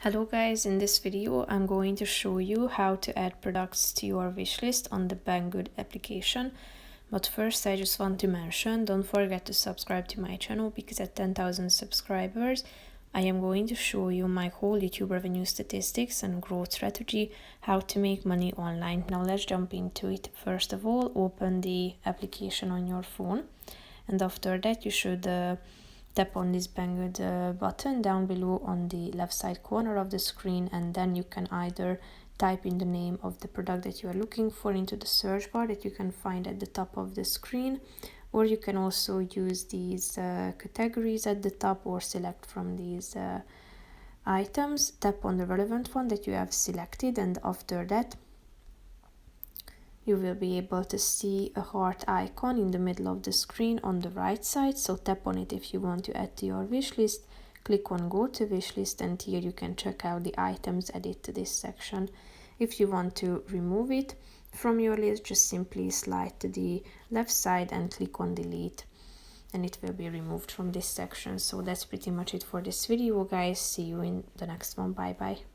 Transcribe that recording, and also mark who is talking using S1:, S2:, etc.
S1: Hello guys, in this video I'm going to show you how to add products to your wishlist on the Banggood application. But first I just want to mention, don't forget to subscribe to my channel because at 10,000 subscribers I am going to show you my whole YouTube revenue statistics and growth strategy, how to make money online. Now let's jump into it. First of all, open the application on your phone, and after that you should tap on this Banggood button down below on the left side corner of the screen, and then you can either type in the name of the product that you are looking for into the search bar that you can find at the top of the screen, or you can also use these categories at the top or select from these items. Tap on the relevant one that you have selected, and after that you will be able to see a heart icon in the middle of the screen on the right side. So tap on it if you want to add to your wish list. Click on go to wish list, and here you can check out the items added to this section. If you want to remove it from your list, just simply slide to the left side and click on delete, and it will be removed from this section. So that's pretty much it for this video guys. See you in the next one. Bye bye.